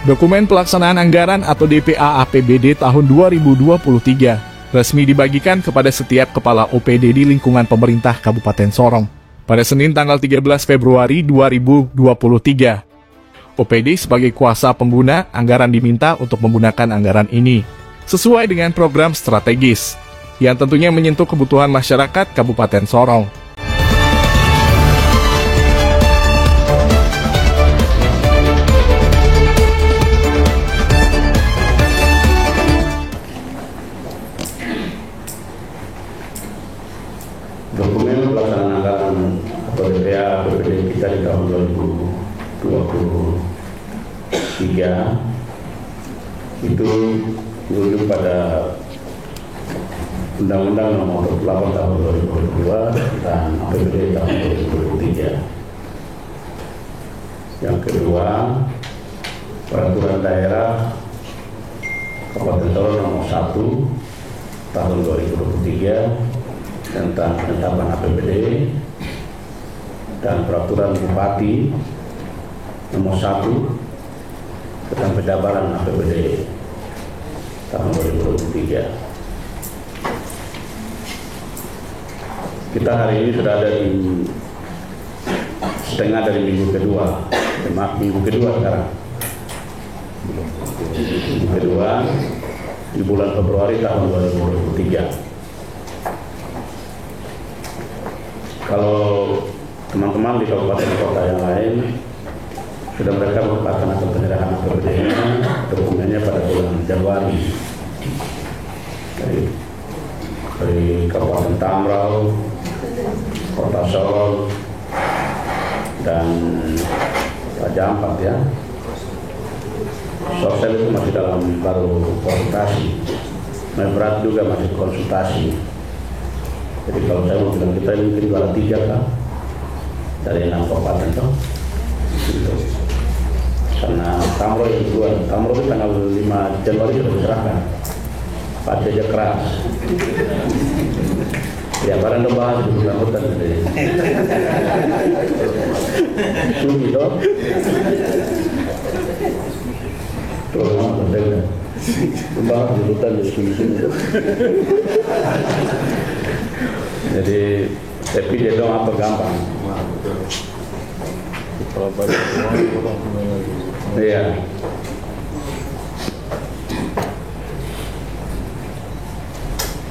Dokumen pelaksanaan anggaran atau DPA APBD tahun 2023 resmi dibagikan kepada setiap kepala OPD di lingkungan pemerintah Kabupaten Sorong pada Senin tanggal 13 Februari 2023. OPD sebagai kuasa pengguna anggaran diminta untuk menggunakan anggaran ini sesuai dengan program strategis yang tentunya menyentuh kebutuhan masyarakat Kabupaten Sorong. Dokumen pelaksanaan anggaran atau DPA APBD kita di tahun 2023 itu merujuk pada Undang-Undang Nomor 8 Tahun 2022 dan APBD tahun 2023. Yang kedua, Peraturan Daerah Kabupaten Sorong Nomor 1 Tahun 2023 tentang penetapan APBD dan Peraturan Bupati Nomor 1 tentang penjabaran APBD tahun 2023. Kita hari ini sudah ada di setengah dari minggu kedua sekarang. Minggu kedua di bulan Februari tahun 2023. Kalau teman-teman di kabupaten kota yang lain sudah mereka melaksanakan penyerahan APBD-nya, dokumennya pada bulan Januari dari Kabupaten Tambrau, Kota Sorong, dan Raja Ampat ya. Sosial itu masih dalam baru konsultasi, Mebrat juga masih konsultasi. Jadi kalau saya mau bilang kita ini mungkin juara 3 kan dari 6 kabupaten toh. Gitu. Karena Tamro yang kedua, Tamro itu tanggal 5 Januari sudah diserahkan. Pak Jaja keras. Ya barang udah bahas di bulan hutan jadi. Sumi toh. Terus mau betul. Bahas di hutan jadi sumi-sumi. Jadi tapi dia dong apa gampang. Iya.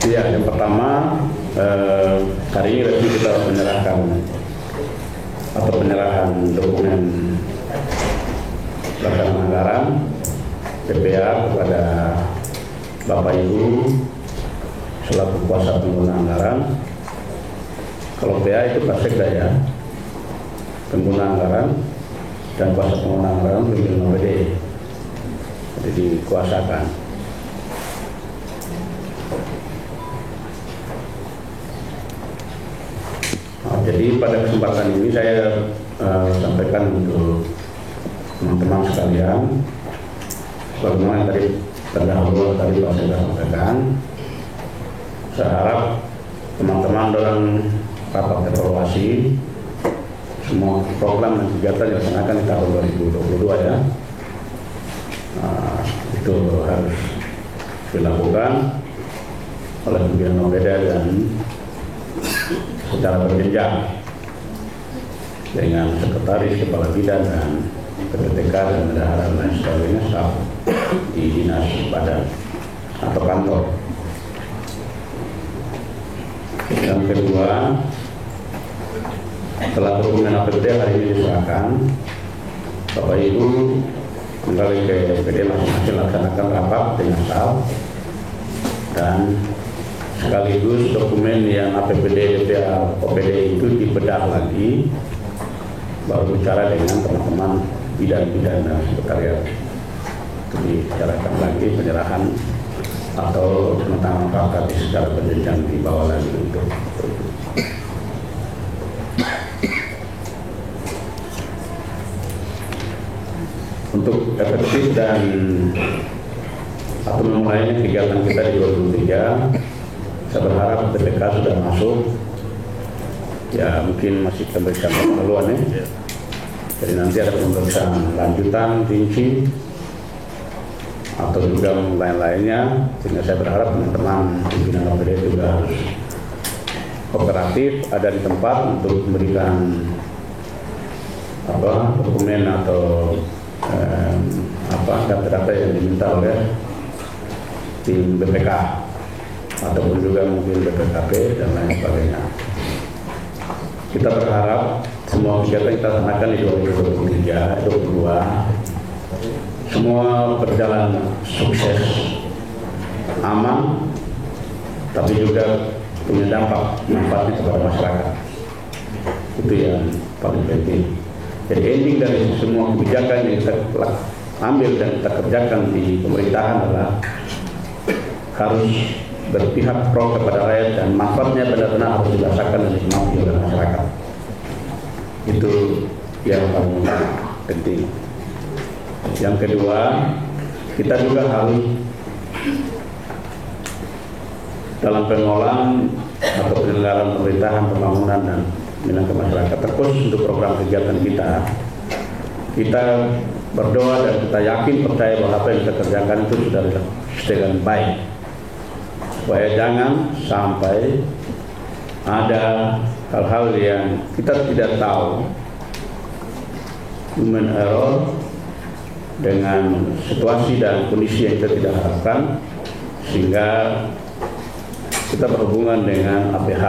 Iya, yang pertama hari ini resmi kita menyerahkan atau penyerahan dokumen pelaksanaan anggaran DPA kepada Bapak Ibu selaku kuasa pengguna anggaran. Kalau PA itu Sekda ya, pengguna anggaran, dan kuasa pengguna anggaran pimpinan OPD, jadi dikuasakan. Jadi pada kesempatan ini saya sampaikan untuk teman-teman sekalian, bagaimana tadi pendahulu tadi Pak Sekda sampaikan. Saya harap teman-teman dalam rapat evaluasi semua program dan kegiatan dilaksanakan di tahun 2022 ya. Itu harus dilakukan oleh pimpinan OPD dan secara berjenjang dengan sekretaris, kepala bidang dan PPTK dan bendahara dan lain sebagainya staf di dinas badan atau kantor. Yang kedua, setelah dokumen APBD hari ini diserahkan, Bapak Ibu kembali ke OPD masing-masing laksanakan rapat dengan staf dan sekaligus dokumen yang APBD DPA OPD itu dibedah lagi, baru bicara dengan teman-teman bidang-bidang dan sekretariat itu dibicarakan lagi penyerahan atau penentangan fakta secara berjenjang di bawah lagi untuk efektif dan atau memulainya kegiatan kita di 2023. Saya berharap BPK sudah masuk, ya mungkin masih pemeriksaan pendahuluan ya. Jadi nanti ada pemeriksaan lanjutan rinci atau juga lain-lainnya, sehingga saya berharap teman-teman pimpinan OPD juga harus kooperatif, ada di tempat untuk memberikan dokumen atau data-data yang diminta oleh tim BPK ataupun juga mungkin BPKP dan lain sebagainya. Kita berharap semua kegiatan kita laksanakan di 2023, 2022 semua berjalan sukses, aman, tapi juga punya dampak manfaatnya kepada masyarakat. Itu yang paling penting. Jadi ending dari semua kebijakan yang kita ambil dan kita kerjakan di pemerintahan adalah harus berpihak pro kepada rakyat dan manfaatnya benar-benar harus dirasakan dan dinikmati oleh masyarakat. Itu yang paling penting. Yang kedua, kita juga harus dalam pengelolaan atau penyelenggaraan pemerintahan, pembangunan dan minat ke masyarakat, terkhusus untuk program kegiatan kita berdoa dan kita yakin percaya bahwa apa yang kita kerjakan itu sudah dengan baik, supaya jangan sampai ada hal-hal yang kita tidak tahu, human error, dengan situasi dan kondisi yang kita tidak harapkan, sehingga kita berhubungan dengan APH.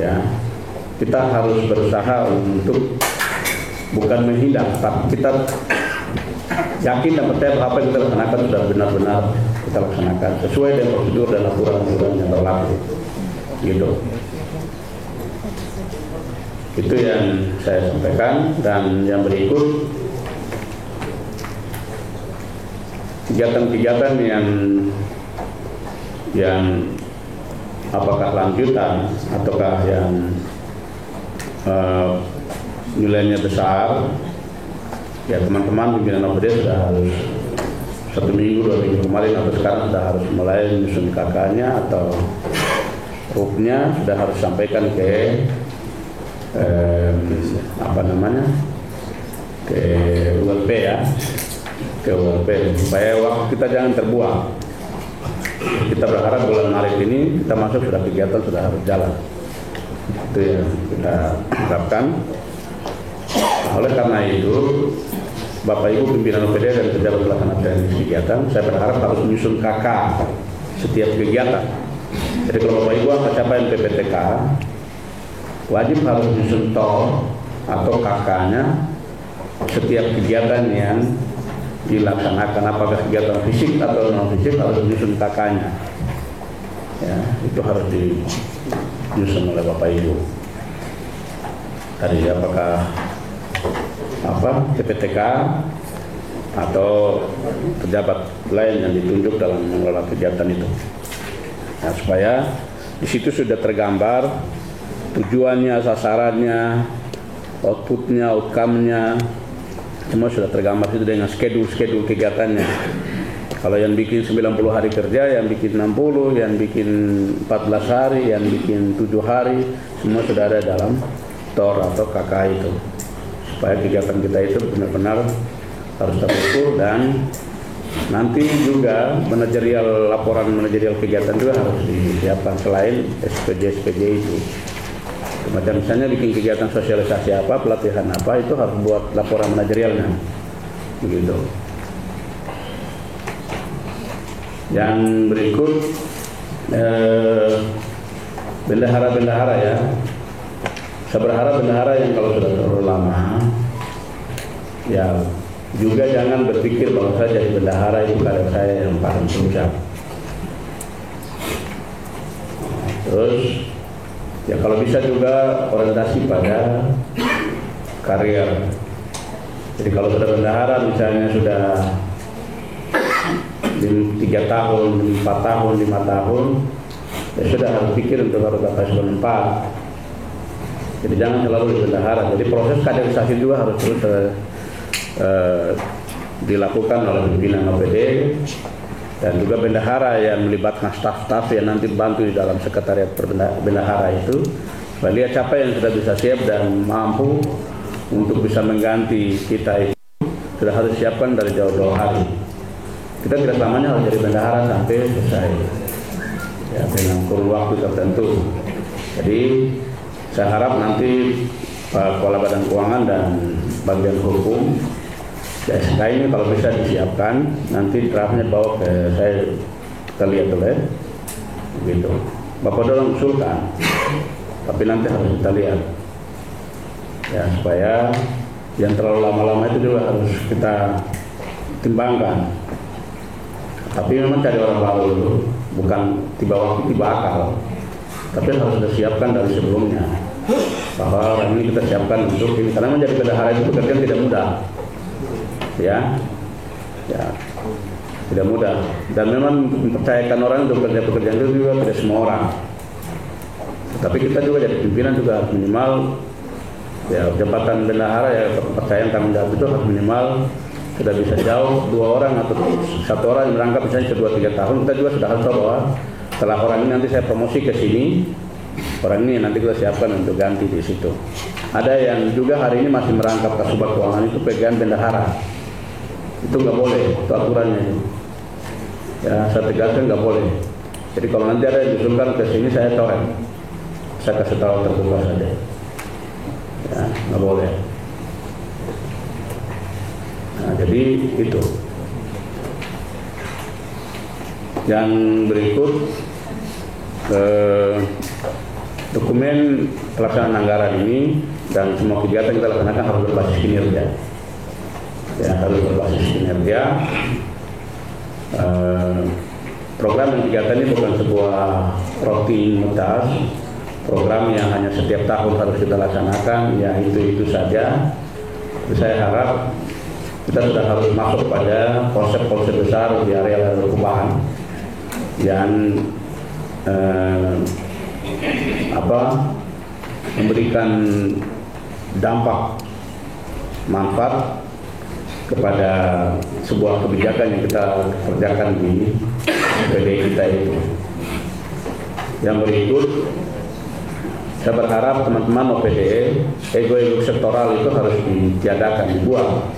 Ya, kita harus berusaha untuk bukan menghindar, tapi kita yakin dan percaya bahwa apa yang kita laksanakan sudah benar-benar kita laksanakan sesuai dengan prosedur dan aturan-aturan yang berlaku. Gitu. Itu yang saya sampaikan. Dan yang berikut, kegiatan-kegiatan yang apakah lanjutan ataukah yang nilainya besar, ya teman-teman pimpinan OPD sudah harus 1 minggu, 2 minggu kemarin atau sekarang sudah harus mulai menyusun KK-nya atau RUP-nya, sudah harus sampaikan ke ke ULP ya, ke ULP, supaya waktu kita jangan terbuang. Kita berharap bulan Maret ini kita masuk sudah kegiatan sudah harus jalan. Itu yang kita harapkan. Oleh karena itu, Bapak Ibu pimpinan OPD dan pejabat pelaksana teknis kegiatan, saya berharap harus menyusun KK setiap kegiatan. Jadi kalau Bapak Ibu angka capaian PPTK, wajib harus menyusun TOR atau KK-nya setiap kegiatan yang dilaksanakan, apakah kegiatan fisik atau non fisik harus menyusun KK-nya. Ya, itu harus dinyusun oleh Bapak Ibu. Tadi apakah PPTK atau pejabat lain yang ditunjuk dalam mengelola kegiatan itu. Nah, supaya di situ sudah tergambar tujuannya, sasarannya, outputnya, outcome-nya, semua sudah tergambar itu dengan schedule kegiatannya. Kalau yang bikin 90 hari kerja, yang bikin 60, yang bikin 14 hari, yang bikin 7 hari, semua sudah ada dalam TOR atau KK itu. Supaya kegiatan kita itu benar-benar harus terukur, dan nanti juga laporan manajerial kegiatan juga harus disiapkan selain SPJ itu. Macam misalnya bikin kegiatan sosialisasi apa, pelatihan apa, itu harus buat laporan manajerialnya. Begitu. Yang berikut bendahara ya. Saya berharap bendahara yang kalau sudah terlalu lama, ya juga jangan berpikir bahwa saya jadi bendahara itu karir saya yang paling puncak. Terus ya kalau bisa juga orientasi pada karier. Jadi kalau sudah bendahara misalnya sudah 3 tahun, 4 tahun, 5 tahun, ya sudah harus pikir untuk harus dapat eselon 4. Jadi jangan selalu di bendahara. Jadi proses kaderisasi juga harus terus dilakukan oleh pimpinan OPD dan juga bendahara yang melibatkan staf-staf yang nanti bantu di dalam sekretariat bendahara itu, supaya lihat siapa yang sudah bisa siap dan mampu untuk bisa mengganti kita itu sudah harus siapkan dari jauh-jauh hari. kita tidak selamanya harus jadi bendahara sampai selesai, ya, dengan kurun waktu tertentu. Jadi saya harap nanti Pak Kepala Badan Keuangan dan bagian hukum SK ini kalau bisa disiapkan, nanti draftnya bawa ke saya, kita lihat dulu ya, begitu. Bapak dorong usulkan, tapi nanti harus kita lihat, ya, supaya yang terlalu lama-lama itu juga harus kita timbangkan. Tapi memang cari orang baru dulu, bukan tiba waktu tiba akal, tapi harus disiapkan dari sebelumnya, bahwa orang ini kita siapkan untuk ini, karena menjadi bendahara itu pekerjaan tidak mudah. Ya, tidak mudah, dan memang mempercayakan orang untuk bekerja pekerjaan itu juga tidak semua orang. Tapi kita juga jadi pimpinan juga minimal, ya, jabatan bendahara, ya, kepercayaan tanggung jawab itu harus minimal sudah bisa jauh 2 orang atau 1 orang yang merangkap misalnya 2-3 tahun. Kita juga sudah harus tahu bahwa setelah orang ini nanti saya promosi ke sini, orang ini nanti kita siapkan untuk ganti di situ. Ada yang juga hari ini masih merangkap Kasubag Keuangan itu pegangan bendahara. Itu nggak boleh, itu aturannya. Ya, saya tegaskan nggak boleh. Jadi kalau nanti ada yang diusulkan ke sini, saya coret. Saya kasih tahu terbuka saja. Ya, nggak boleh. Nah, jadi itu. Yang berikut, dokumen pelaksanaan anggaran ini dan semua kegiatan kita laksanakan harus berbasis kinerja. Ya, harus berbasis kinerja. Program dan kegiatan ini bukan sebuah rutinitas, program yang hanya setiap tahun harus kita laksanakan, ya itu saja. Tapi saya harap kita sudah harus masuk pada konsep-konsep besar di area perubahan yang memberikan dampak manfaat kepada sebuah kebijakan yang kita kerjakan di PD kita itu. Yang berikut, saya berharap teman-teman OPD, ego-ego sektoral itu harus ditiadakan, dibuang.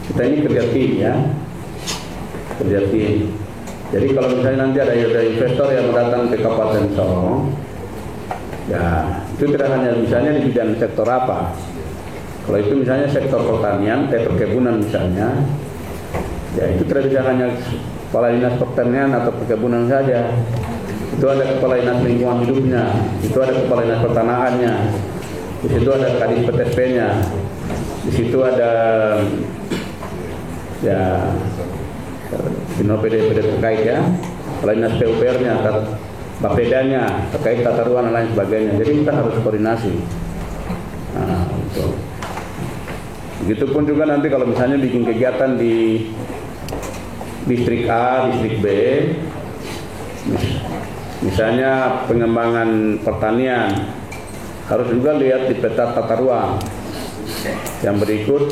Kita ini kerja tim, ya, kerja tim. Jadi kalau misalnya nanti ada investor yang datang ke Kabupaten Sorong, ya itu tidak hanya misalnya di bidang sektor apa. Kalau itu misalnya sektor pertanian, perkebunan misalnya, ya itu tidak bisa hanya kepala dinas pertanian atau perkebunan saja. Itu ada kepala dinas lingkungan hidupnya, itu ada kepala dinas pertanahannya, di situ ada kadis PTSP-nya, di situ ada ya PD terkait, ya, kepala dinas PUPR-nya, Bapedanya terkait tata ruang dan lain sebagainya. Jadi kita harus koordinasi. Nah, itu. Begitupun juga nanti kalau misalnya bikin kegiatan di distrik A, distrik B, misalnya pengembangan pertanian, harus juga lihat di peta tata ruang. Yang berikut,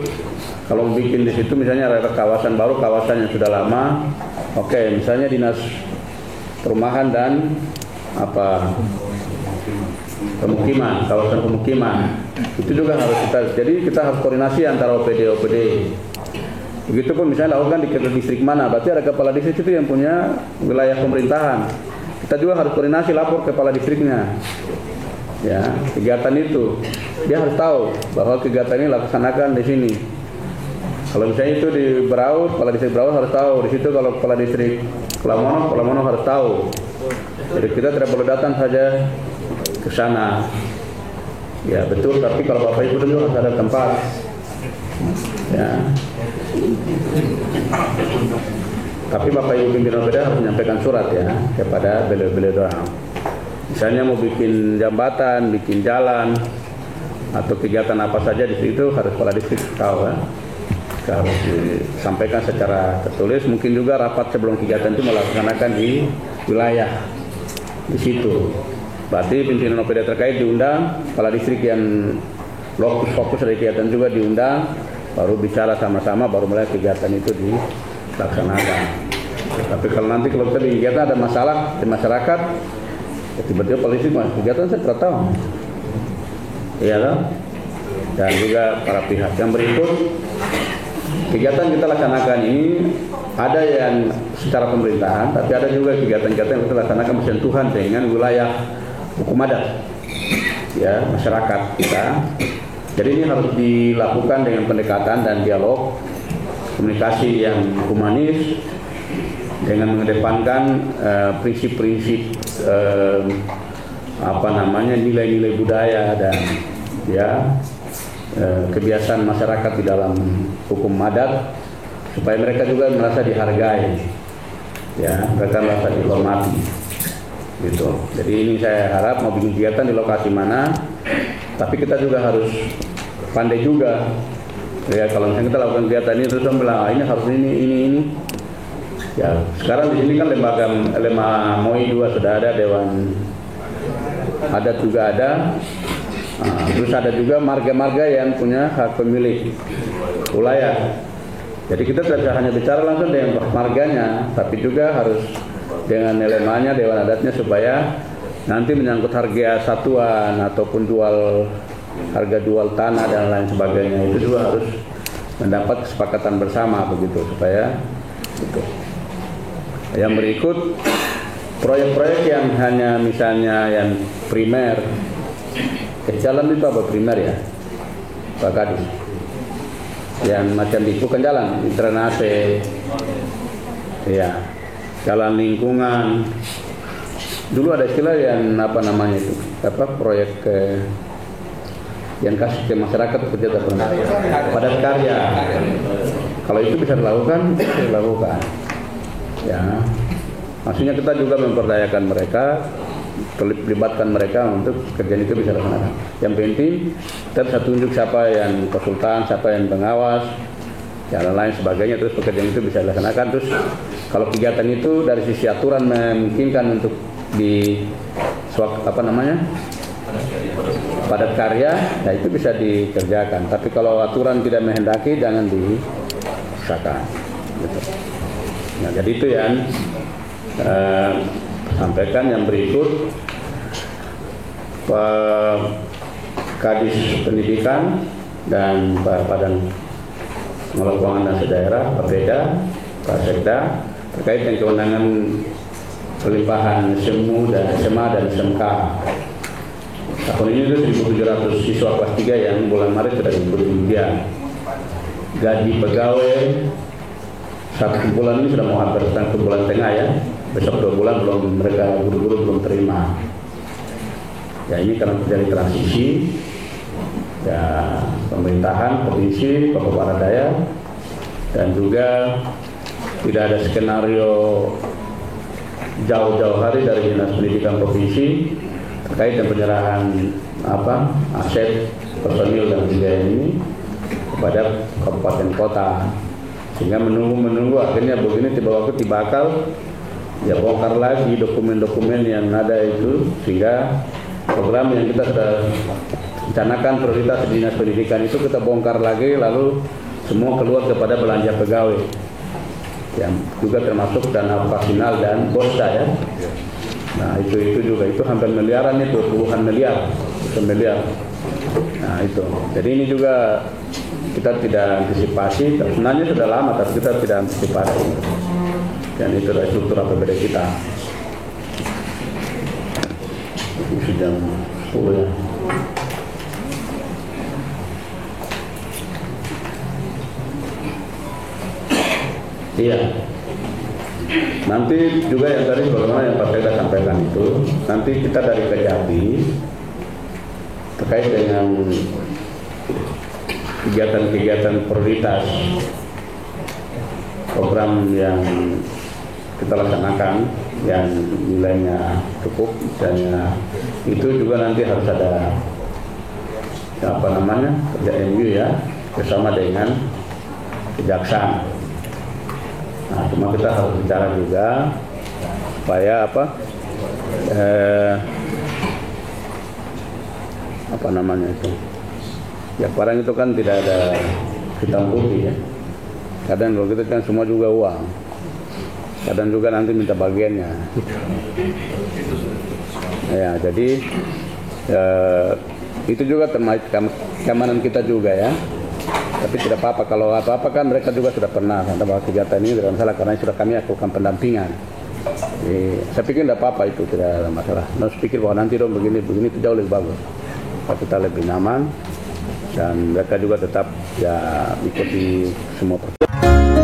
kalau bikin di situ misalnya ada kawasan baru, kawasan yang sudah lama, oke, misalnya dinas perumahan dan pemukiman, kawasan pemukiman, itu juga harus jadi kita harus koordinasi antara OPD. Begitupun misalnya lakukan di distrik mana, berarti ada kepala distrik itu yang punya wilayah pemerintahan. Kita juga harus koordinasi, lapor kepala distriknya. Ya, kegiatan itu dia harus tahu bahwa kegiatan ini laksanakan di sini. Kalau misalnya itu di Berau, kepala distrik Berau harus tahu. Di situ kalau kepala distrik Kelamono harus tahu. Jadi kita tidak perlu datang saja ke sana. Ya betul, tapi kalau Bapak Ibu dulu harus ada tempat. Ya. Tapi Bapak Ibu pimpinan OPD harus menyampaikan surat, ya, kepada beliau-beliau doang. Misalnya mau bikin jambatan, bikin jalan, atau kegiatan apa saja di situ harus kepala distrik tahu, ya. Harus disampaikan secara tertulis. Mungkin juga rapat sebelum kegiatan itu melaksanakan di wilayah di situ. Berarti pimpinan OPD terkait diundang, kepala distrik yang fokus dari kegiatan juga diundang, baru bicara sama-sama, baru mulai kegiatan itu dilaksanakan. Tapi kalau nanti kalau kita di kegiatan ada masalah di masyarakat, ya tiba-tiba polisi kegiatan saya tidak tahu. Iya, dan juga para pihak. Yang berikut, kegiatan kita laksanakan ini ada yang secara pemerintahan, tapi ada juga kegiatan-kegiatan yang kita laksanakan bersentuhan dengan wilayah hukum adat, ya, masyarakat kita. Jadi ini harus dilakukan dengan pendekatan dan dialog, komunikasi yang humanis, dengan mengedepankan prinsip-prinsip nilai-nilai budaya dan kebiasaan masyarakat di dalam hukum adat, supaya mereka juga merasa dihargai, ya, mereka merasa dihormati, gitu. Jadi ini saya harap mau bikin kegiatan di lokasi mana, tapi kita juga harus pandai juga, ya. Kalau misalnya kita lakukan kegiatan ini terus bilang ini harus ini, ya. Sekarang di sini kan lembaga MOI 2 sudah ada, Dewan Adat juga ada. Terus ada juga marga-marga yang punya hak pemilik wilayah. Jadi kita tidak hanya bicara langsung dengan marganya, tapi juga harus dengan elemannya, dewan adatnya, supaya nanti menyangkut harga satuan ataupun harga jual tanah dan lain sebagainya, itu juga harus mendapat kesepakatan bersama begitu, supaya itu. Yang berikut, proyek-proyek yang hanya misalnya yang primer, jalan itu apa primer ya, Pak Kadis? Yang macam itu kan jalan, drainase, ya, jalan lingkungan. Dulu ada istilah yang proyek yang kasih ke masyarakat kerja padat karya. Kalau itu bisa dilakukan, ya. Maksudnya kita juga memperdayakan mereka, libatkan mereka untuk kerjaan itu bisa dilaksanakan. Yang penting kita bisa tunjuk siapa yang konsultan, siapa yang pengawas, dan lain sebagainya. Terus pekerjaan itu bisa dilaksanakan. Terus kalau kegiatan itu dari sisi aturan memungkinkan untuk padat karya, nah itu bisa dikerjakan. Tapi kalau aturan tidak menghendaki, jangan disahkan. Gitu. Nah, jadi itu yang sampaikan. Yang berikut, Pak Kadis Pendidikan dan Pak Badan Pengelola Keuangan dan Daerah, Pak Beda, Pak Sekda, terkait dengan kewenangan pelimpahan SEMU dan SMA dan SMK. Tahun ini itu 1.700 siswa kelas 3 yang bulan Maret sudah diberi ujian. Gaji pegawai 1 bulan ini sudah mau hampir ke bulan tengah, ya. Besok 2 bulan mereka guru-guru belum terima. Ya, ini karena terjadi transisi, ya, pemerintahan provinsi Papua Barat Daya, dan juga tidak ada skenario jauh-jauh hari dari Dinas Pendidikan Provinsi terkait dengan penyerahan aset personil dan biaya ini kepada kabupaten kota, sehingga menunggu akhirnya begini, tiba waktu tiba akal, ya bongkar lagi dokumen-dokumen yang ada itu, sehingga program yang kita sudah rencanakan prioritas di Dinas Pendidikan itu kita bongkar lagi, lalu semua keluar kepada belanja pegawai, yang juga termasuk dana operasional dan BOSDA, ya. Nah itu juga itu hampir miliaran, itu puluhan miliar. Nah itu, jadi ini juga kita tidak antisipasi. Sebenarnya sudah lama, tapi kita tidak antisipasi. Dan itu adalah struktur APBD kita. Ini sudah 10, ya. Iya. Nanti juga yang tadi bagaimana yang Pak Sekda sampaikan itu, nanti kita dari Kejati terkait dengan kegiatan-kegiatan prioritas program yang kita laksanakan yang nilainya cukup, misalnya itu juga nanti harus ada kerja MU, ya, bersama dengan kejaksaan. Nah, cuma kita harus bicara juga supaya ya barang itu kan tidak ada hitam putih, ya. Kadang kalau kita kan semua juga uang, kadang juga nanti minta bagiannya, ya. Jadi itu juga terkait keamanan kita juga, ya. Tapi tidak apa-apa, kalau apa-apa kan mereka juga sudah pernah bahwa kegiatan ini tidak masalah karena sudah kami lakukan pendampingan. Jadi, saya pikir tidak apa-apa itu, tidak ada masalah. Nah, saya pikir bahwa nanti dong begini itu jauh lebih bagus. Kita lebih nyaman dan mereka juga tetap ya ikuti semua peraturan.